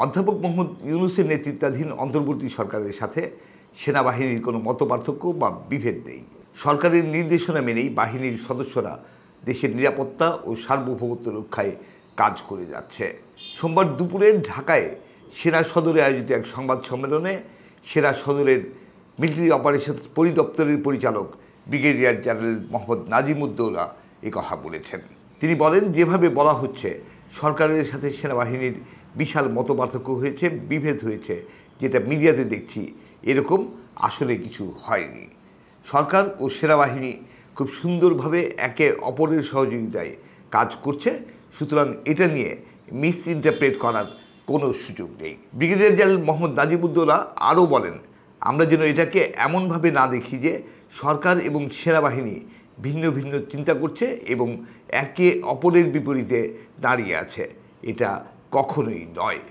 অধ্যাপক মোহাম্মদ ইউনূসের নেতৃত্বাধীন অন্তর্বর্তী সরকারের সাথে সেনাবাহিনীর কোনো মতপার্থক্য বা বিভেদ নেই। সরকারের নির্দেশনা মেনেই বাহিনীর সদস্যরা দেশের নিরাপত্তা ও সার্বভৌমত্ব রক্ষায় কাজ করে যাচ্ছে। সোমবার দুপুরে ঢাকায় সেনা সদরে আয়োজিত এক সংবাদ সম্মেলনে সেনা সদরের মিলিটারি অপারেশনস পরিদপ্তরের পরিচালক ব্রিগেডিয়ার জেনারেল মোহাম্মদ নাজিমুদ্দৌলা এ কথা বলেছেন। তিনি বলেন, যেভাবে বলা হচ্ছে সরকারের সাথে সেনাবাহিনীর বিশাল মতপার্থক্য হয়েছে, বিভেদ হয়েছে, যেটা মিডিয়াতে দেখছি, এরকম আসলে কিছু হয়নি। সরকার ও সেনাবাহিনী খুব সুন্দরভাবে একে অপরের সহযোগিতায় কাজ করছে, সুতরাং এটা নিয়ে মিস ইন্টারপ্রেট করার কোনো সুযোগ নেই। ব্রিগেডিয়ার জেনারেল মোহাম্মদ নাজিমুদ্দৌলা আরও বলেন, আমরা যেন এটাকে এমনভাবে না দেখি যে সরকার এবং সেনাবাহিনী ভিন্ন ভিন্ন চিন্তা করছে এবং একে অপরের বিপরীতে দাঁড়িয়ে আছে। এটা কখনোই নয়।